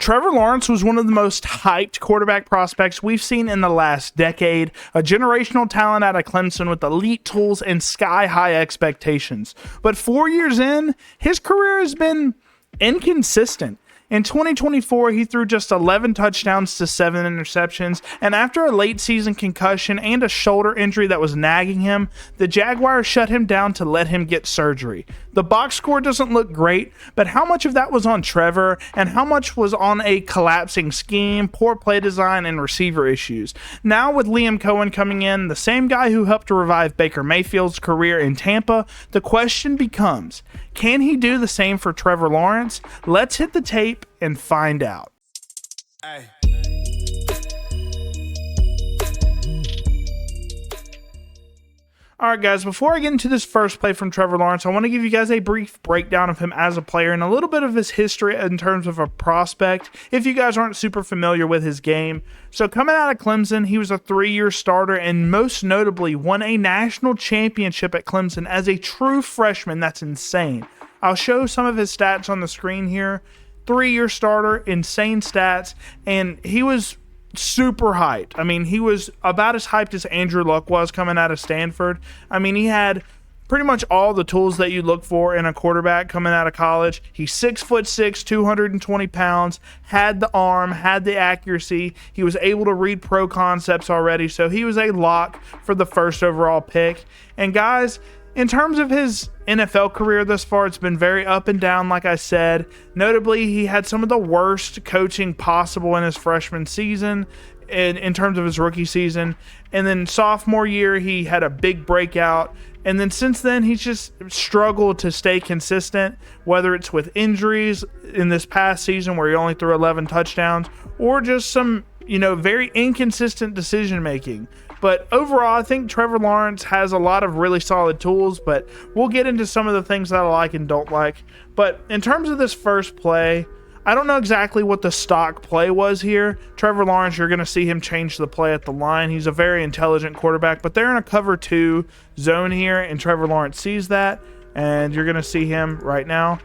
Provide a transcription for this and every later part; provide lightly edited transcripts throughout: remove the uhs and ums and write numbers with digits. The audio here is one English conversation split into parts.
Trevor Lawrence was one of the most hyped quarterback prospects we've seen in the last decade, a generational talent out of Clemson with elite tools and sky-high expectations. But 4 years in, his career has been inconsistent. In 2024, he threw just 11 touchdowns to 7 interceptions, and after a late season concussion and a shoulder injury that was nagging him, the Jaguars shut him down to let him get surgery. The box score doesn't look great, but how much of that was on Trevor, and how much was on a collapsing scheme, poor play design, and receiver issues? Now with Liam Coen coming in, the same guy who helped to revive Baker Mayfield's career in Tampa, the question becomes, can he do the same for Trevor Lawrence? Let's hit the tape and find out. Hey. All right, guys, before I get into this first play from Trevor Lawrence, I want to give you guys a brief breakdown of him as a player and a little bit of his history in terms of a prospect, if you guys aren't super familiar with his game. So coming out of Clemson, he was a 3-year starter and most notably won a national championship at Clemson as a true freshman. That's insane. I'll show some of his stats on the screen here. 3-year starter, insane stats, and he was super hyped. I mean, he was about as hyped as Andrew Luck was coming out of Stanford. I mean, he had pretty much all the tools that you look for in a quarterback coming out of college. He's 6'6", 220 pounds, had the arm, had the accuracy. He was able to read pro concepts already, so he was a lock for the first overall pick. And guys, in terms of his NFL career thus far, it's been very up and down, like I said. Notably, he had some of the worst coaching possible in his freshman season in terms of his rookie season. And then sophomore year, he had a big breakout. And then since then, he's just struggled to stay consistent, whether it's with injuries in this past season where he only threw 11 touchdowns or just some, very inconsistent decision making. But overall, I think Trevor Lawrence has a lot of really solid tools, but we'll get into some of the things that I like and don't like. But in terms of this first play, I don't know exactly what the stock play was here. Trevor Lawrence, you're going to see him change the play at the line. He's a very intelligent quarterback, but they're in a cover 2 zone here, and Trevor Lawrence sees that, and you're going to see him right now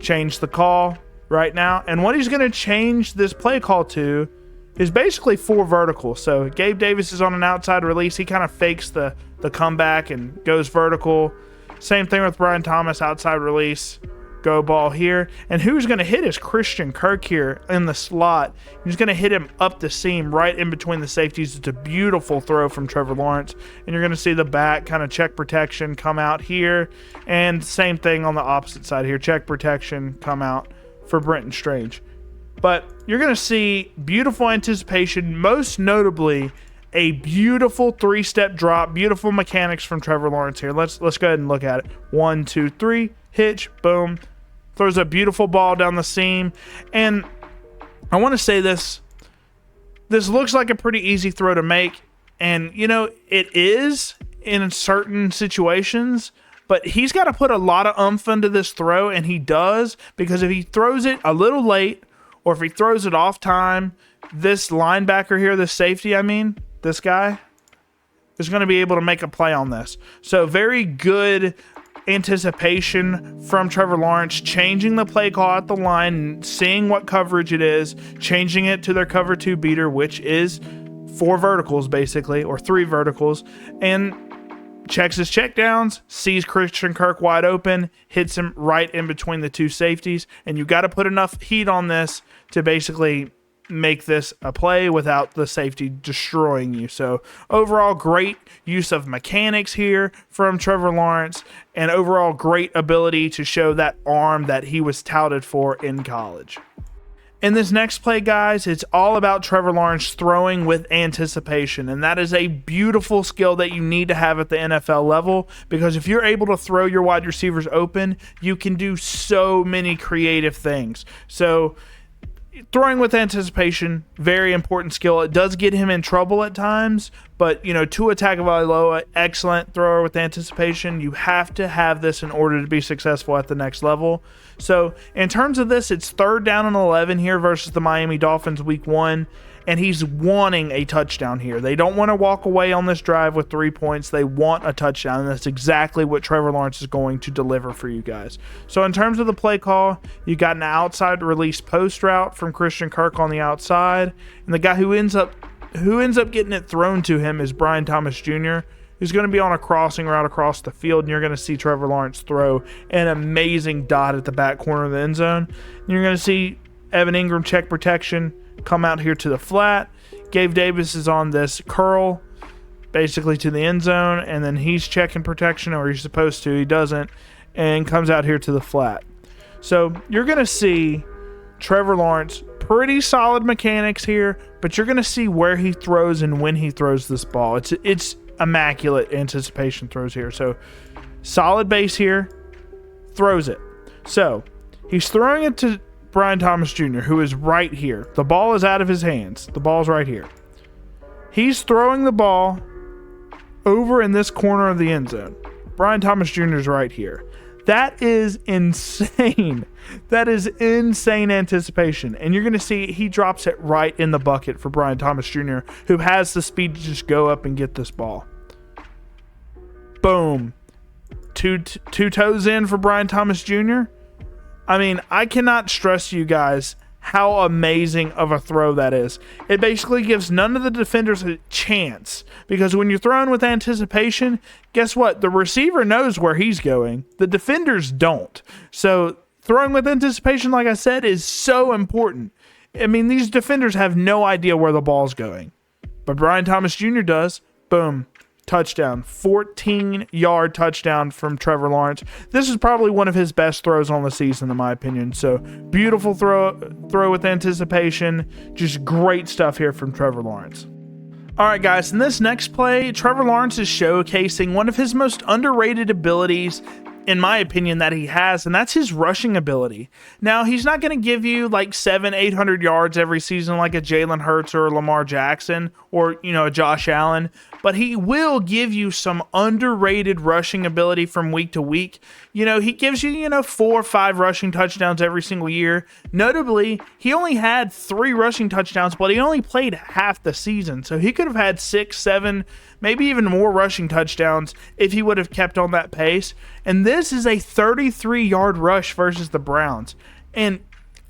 change the call right now. And what he's going to change this play call to is basically 4 verticals. So Gabe Davis is on an outside release. He kind of fakes the comeback and goes vertical. Same thing with Brian Thomas, outside release, go ball here. And who's going to hit is Christian Kirk here in the slot. He's going to hit him up the seam right in between the safeties. It's a beautiful throw from Trevor Lawrence. And you're going to see the back kind of check protection come out here. And same thing on the opposite side here. Check protection come out for Brenton Strange. But you're going to see beautiful anticipation, most notably a beautiful 3-step drop, beautiful mechanics from Trevor Lawrence here. Let's go ahead and look at it. 1, 2, 3, hitch, boom. Throws a beautiful ball down the seam. And I want to say this looks like a pretty easy throw to make. And, it is in certain situations, but he's got to put a lot of oomph into this throw, and he does, because if he throws it a little late, or if he throws it off time, this linebacker here, this safety, this guy, is going to be able to make a play on this. So very good anticipation from Trevor Lawrence, changing the play call at the line, seeing what coverage it is, changing it to their cover 2 beater, which is 4 verticals basically, or 3 verticals, and checks his checkdowns, sees Christian Kirk wide open, hits him right in between the 2 safeties, and you got to put enough heat on this to basically make this a play without the safety destroying you. So overall, great use of mechanics here from Trevor Lawrence, and overall great ability to show that arm that he was touted for in college. In this next play, guys, it's all about Trevor Lawrence throwing with anticipation, and that is a beautiful skill that you need to have at the NFL level, because if you're able to throw your wide receivers open, you can do so many creative things. So throwing with anticipation, very important skill. It does get him in trouble at times, But, Tua Tagovailoa, excellent thrower with anticipation. You have to have this in order to be successful at the next level. So, in terms of this, it's 3rd down and 11 here versus the Miami Dolphins week 1. And he's wanting a touchdown here. They don't want to walk away on this drive with 3 points. They want a touchdown, and that's exactly what Trevor Lawrence is going to deliver for you guys. So in terms of the play call, you got an outside release post route from Christian Kirk on the outside, and the guy who ends up getting it thrown to him is Brian Thomas Jr., who's going to be on a crossing route across the field, and you're going to see Trevor Lawrence throw an amazing dot at the back corner of the end zone. And you're going to see Evan Ingram check protection, come out here to the flat. Gabe Davis is on this curl basically to the end zone, and then he's checking protection, or he's supposed to. He doesn't, and comes out here to the flat. So you're going to see Trevor Lawrence, pretty solid mechanics here, but you're going to see where he throws and when he throws this ball. It's immaculate anticipation throws here. So solid base here, throws it. So he's throwing it to Brian Thomas Jr., who is right here. The ball is out of his hands. The ball's right here. He's throwing the ball over in this corner of the end zone. Brian Thomas Jr. is right here. That is insane. That is insane anticipation. And you're going to see he drops it right in the bucket for Brian Thomas Jr., who has the speed to just go up and get this ball. Boom. Two toes in for Brian Thomas Jr. I mean, I cannot stress to you guys how amazing of a throw that is. It basically gives none of the defenders a chance, because when you're throwing with anticipation, guess what? The receiver knows where he's going. The defenders don't. So throwing with anticipation, like I said, is so important. I mean, these defenders have no idea where the ball's going, but Brian Thomas Jr. does. Boom. Touchdown. 14-yard touchdown from Trevor Lawrence. This is probably one of his best throws on the season, in my opinion. So beautiful throw with anticipation. Just great stuff here from Trevor Lawrence. All right, guys, in this next play, Trevor Lawrence is showcasing one of his most underrated abilities, in my opinion, that he has, and that's his rushing ability. Now, he's not going to give you like 700-800 yards every season like a Jalen Hurts or a Lamar Jackson or, a Josh Allen, but he will give you some underrated rushing ability from week to week. He gives you, 4 or 5 rushing touchdowns every single year. Notably, he only had 3 rushing touchdowns, but he only played half the season, so he could have had 6, 7, maybe even more rushing touchdowns if he would have kept on that pace. And this is a 33-yard rush versus the Browns. And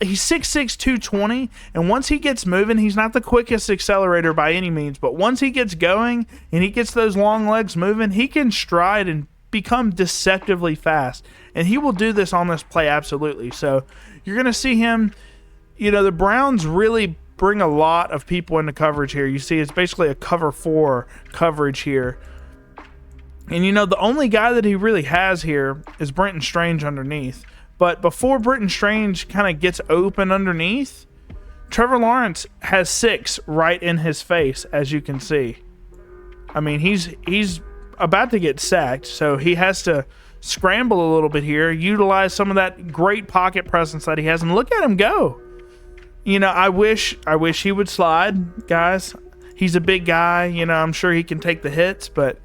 he's 6'6", 220, and once he gets moving, he's not the quickest accelerator by any means, but once he gets going and he gets those long legs moving, he can stride and become deceptively fast. And he will do this on this play absolutely. So you're going to see him, the Browns really bring a lot of people into coverage here. You see, it's basically a cover 4 coverage here. And, the only guy that he really has here is Brenton Strange underneath. But before Brenton Strange kind of gets open underneath, Trevor Lawrence has 6 right in his face, as you can see. I mean, he's about to get sacked, so he has to scramble a little bit here, utilize some of that great pocket presence that he has, and look at him go. I wish he would slide, guys. He's a big guy. I'm sure he can take the hits, but,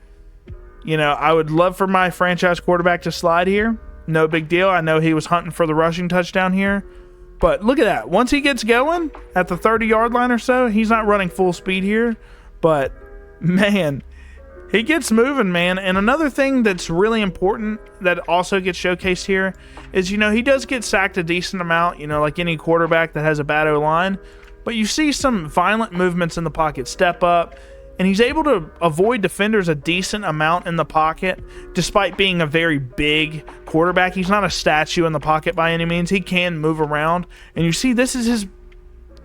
I would love for my franchise quarterback to slide here. No big deal. I know he was hunting for the rushing touchdown here, but look at that. Once he gets going at the 30-yard line or so, he's not running full speed here, but, man, he gets moving, man. And another thing that's really important that also gets showcased here is, he does get sacked a decent amount, like any quarterback that has a bad O-line. But you see some violent movements in the pocket, step up, and he's able to avoid defenders a decent amount in the pocket, despite being a very big quarterback. He's not a statue in the pocket by any means. He can move around. And you see, this is his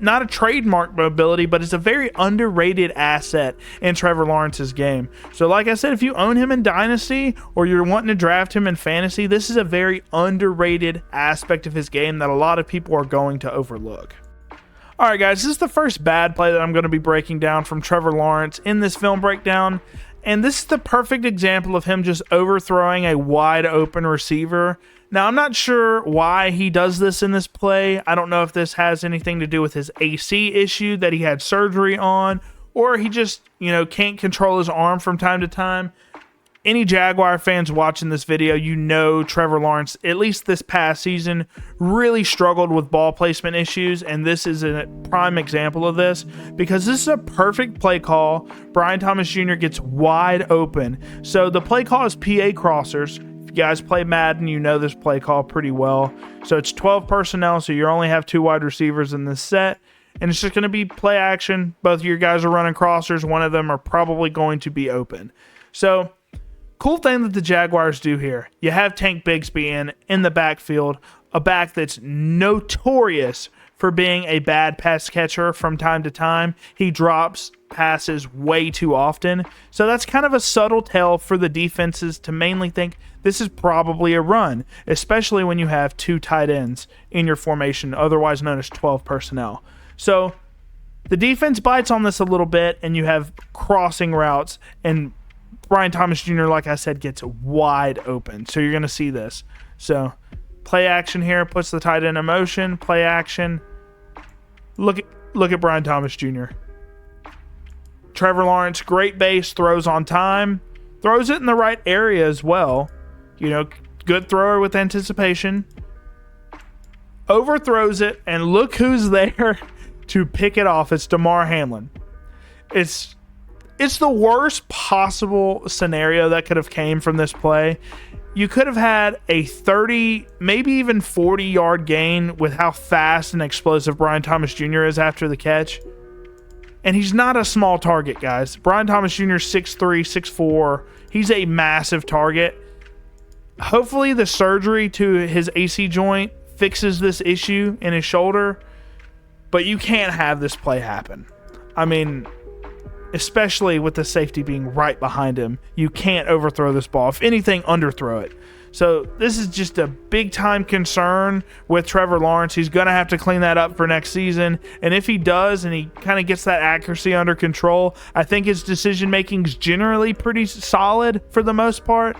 not a trademark mobility, but it's a very underrated asset in Trevor Lawrence's game. So like I said, if you own him in Dynasty or you're wanting to draft him in fantasy, this is a very underrated aspect of his game that a lot of people are going to overlook. All right, guys, this is the first bad play that I'm going to be breaking down from Trevor Lawrence in this film breakdown. And this is the perfect example of him just overthrowing a wide open receiver. Now, I'm not sure why he does this in this play. I don't know if this has anything to do with his AC issue that he had surgery on, or he just, can't control his arm from time to time. Any Jaguar fans watching this video, Trevor Lawrence, at least this past season, really struggled with ball placement issues, and this is a prime example of this because this is a perfect play call. Brian Thomas Jr. gets wide open. So the play call is PA crossers. If you guys play Madden, you know this play call pretty well. So it's 12 personnel, so you only have 2 wide receivers in this set, and it's just going to be play action. Both of your guys are running crossers. One of them are probably going to be open. So cool thing that the Jaguars do here, you have Tank Bigsby in the backfield, a back that's notorious for being a bad pass catcher from time to time. He drops passes way too often. So that's kind of a subtle tell for the defenses to mainly think this is probably a run, especially when you have 2 tight ends in your formation, otherwise known as 12 personnel. So the defense bites on this a little bit, and you have crossing routes, and Brian Thomas Jr., like I said, gets wide open. So you're going to see this. So play action here, puts the tight end in motion, play action. Look at Brian Thomas Jr. Trevor Lawrence, great base, throws on time, throws it in the right area as well. Good thrower with anticipation. Overthrows it, and look who's there to pick it off. It's Damar Hamlin. It's the worst possible scenario that could have came from this play. You could have had a 30, maybe even 40-yard gain with how fast and explosive Brian Thomas Jr. is after the catch. And he's not a small target, guys. Brian Thomas Jr. 6'3", 6'4". He's a massive target. Hopefully the surgery to his AC joint fixes this issue in his shoulder. But you can't have this play happen. I mean, especially with the safety being right behind him, you can't overthrow this ball. If anything, underthrow it. So this is just a big-time concern with Trevor Lawrence. He's going to have to clean that up for next season. And if he does and he kind of gets that accuracy under control, I think his decision-making is generally pretty solid for the most part.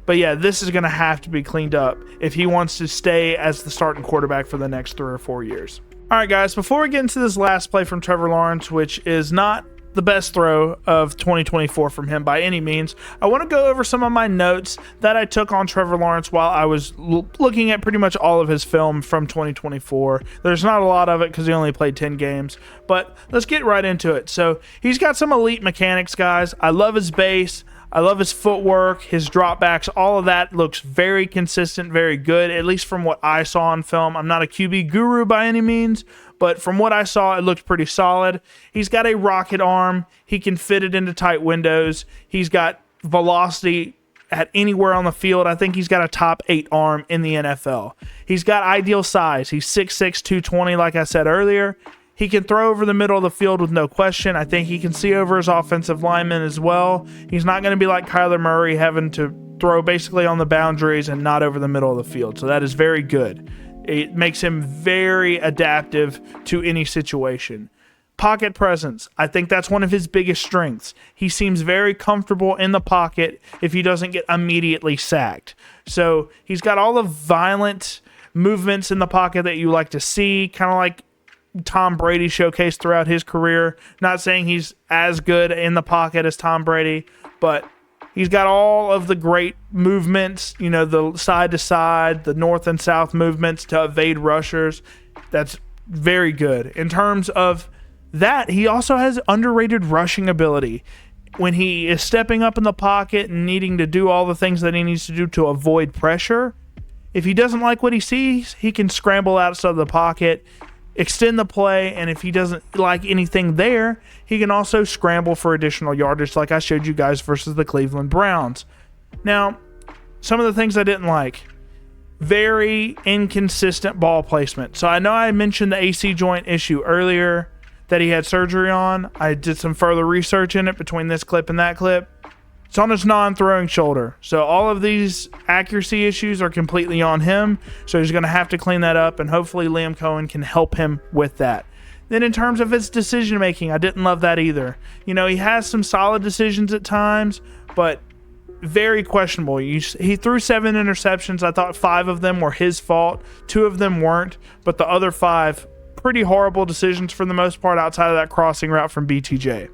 But yeah, this is going to have to be cleaned up if he wants to stay as the starting quarterback for the next 3 or 4 years. All right, guys, before we get into this last play from Trevor Lawrence, which is not the best throw of 2024 from him by any means, I want to go over some of my notes that I took on Trevor Lawrence while I was looking at pretty much all of his film from 2024. There's not a lot of it because he only played 10 games, but let's get right into it. So he's got some elite mechanics, guys. I love his base. I love his footwork, his dropbacks, all of that looks very consistent, very good, at least from what I saw on film. I'm not a QB guru by any means, but from what I saw, it looked pretty solid. He's got a rocket arm. He can fit it into tight windows. He's got velocity at anywhere on the field. I think he's got a top 8 arm in the NFL. He's got ideal size. He's 6'6", 220, like I said earlier. He can throw over the middle of the field with no question. I think he can see over his offensive linemen as well. He's not going to be like Kyler Murray having to throw basically on the boundaries and not over the middle of the field. So that is very good. It makes him very adaptive to any situation. Pocket presence. I think that's one of his biggest strengths. He seems very comfortable in the pocket if he doesn't get immediately sacked. So he's got all the violent movements in the pocket that you like to see, kind of like Tom Brady showcased throughout his career. Not saying he's as good in the pocket as Tom Brady, but he's got all of the great movements, the side to side, the north and south movements to evade rushers. That's very good. In terms of that, he also has underrated rushing ability. When he is stepping up in the pocket and needing to do all the things that he needs to do to avoid pressure, if he doesn't like what he sees, he can scramble outside of the pocket, extend the play, and if he doesn't like anything there, he can also scramble for additional yardage like I showed you guys versus the Cleveland Browns. Now, some of the things I didn't like. Very inconsistent ball placement. So I know I mentioned the AC joint issue earlier that he had surgery on. I did some further research in it between this clip and that clip. It's on his non-throwing shoulder. So all of these accuracy issues are completely on him. So he's going to have to clean that up, and hopefully Liam Coen can help him with that. Then in terms of his decision-making, I didn't love that either. He has some solid decisions at times, but very questionable. He threw 7 interceptions. I thought 5 of them were his fault. 2 of them weren't, but the other 5, pretty horrible decisions for the most part outside of that crossing route from BTJ.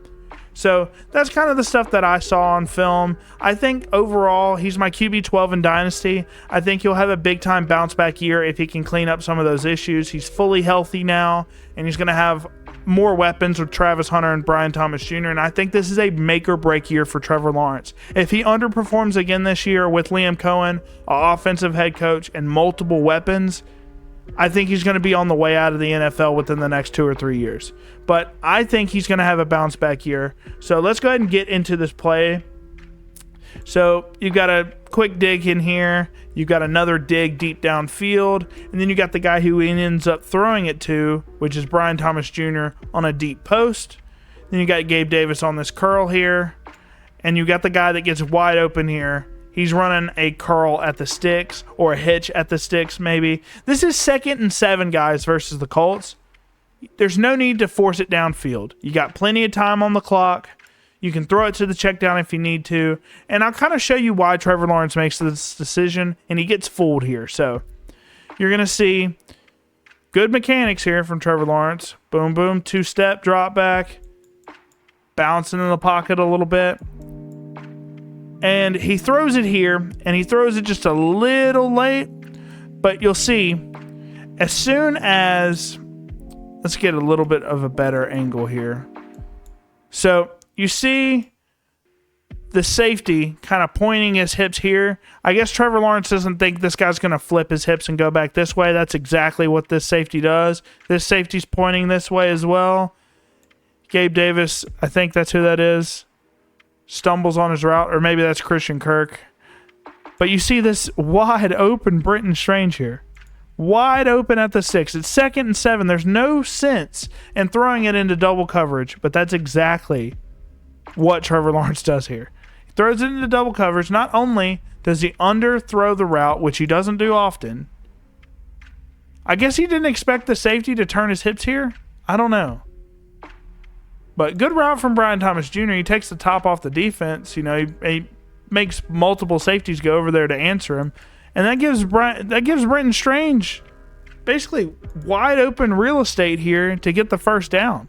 So that's kind of the stuff that I saw on film. I think overall, he's my QB 12 in Dynasty. I think he'll have a big-time bounce-back year if he can clean up some of those issues. He's fully healthy now, and he's going to have more weapons with Travis Hunter and Brian Thomas Jr., and I think this is a make-or-break year for Trevor Lawrence. If he underperforms again this year with Liam Coen, an offensive head coach, and multiple weapons, I think he's going to be on the way out of the NFL within the next 2 or 3 years. But I think he's going to have a bounce-back year. So let's go ahead and get into this play. So you've got a quick dig in here. You've got another dig deep downfield. And then you got the guy who he ends up throwing it to, which is Brian Thomas Jr. on a deep post. Then you got Gabe Davis on this curl here. And you got the guy that gets wide open here. He's running a curl at the sticks or a hitch at the sticks maybe. This is 2nd and 7, guys, versus the Colts. There's no need to force it downfield. You got plenty of time on the clock. You can throw it to the check down if you need to. And I'll kind of show you why Trevor Lawrence makes this decision, and he gets fooled here. So you're going to see good mechanics here from Trevor Lawrence. Boom, boom, 2-step drop back. Bouncing in the pocket a little bit. And he throws it here, and he throws it just a little late. But you'll see, as soon as... Let's get a little bit of a better angle here. So you see the safety kind of pointing his hips here. I guess Trevor Lawrence doesn't think this guy's going to flip his hips and go back this way. That's exactly what this safety does. This safety's pointing this way as well. Gabe Davis, I think that's who that is, stumbles on his route, or maybe that's Christian Kirk. But you see this wide open Brenton Strange here. Wide open at the 6. It's 2nd and 7. There's no sense in throwing it into double coverage, but that's exactly what Trevor Lawrence does here. He throws it into double coverage. Not only does he underthrow the route, which he doesn't do often. I guess he didn't expect the safety to turn his hips here. I don't know. But good route from Brian Thomas Jr. He takes the top off the defense. You know, he makes multiple safeties go over there to answer him. And that gives Brenton Strange basically wide open real estate here to get the first down.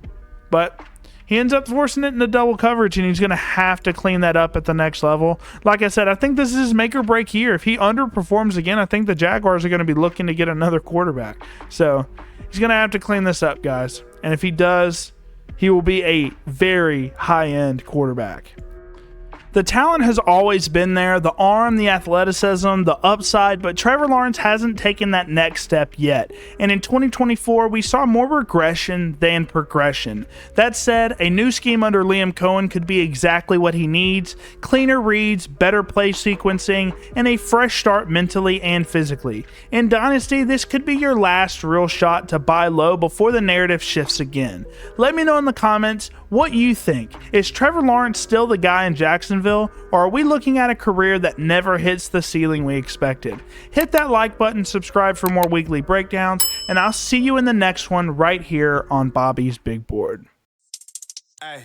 But he ends up forcing it into double coverage, and he's going to have to clean that up at the next level. Like I said, I think this is his make or break year. If he underperforms again, I think the Jaguars are going to be looking to get another quarterback. So he's going to have to clean this up, guys. And if he does, he will be a very high-end quarterback. The talent has always been there, the arm, the athleticism, the upside, but Trevor Lawrence hasn't taken that next step yet. And in 2024, we saw more regression than progression. That said, a new scheme under Liam Coen could be exactly what he needs: cleaner reads, better play sequencing, and a fresh start mentally and physically. In Dynasty, this could be your last real shot to buy low before the narrative shifts again. Let me know in the comments what you think. Is Trevor Lawrence still the guy in Jacksonville, or are we looking at a career that never hits the ceiling we expected? Hit that like button, subscribe for more weekly breakdowns, and I'll see you in the next one right here on Bobby's Big Board. Hey.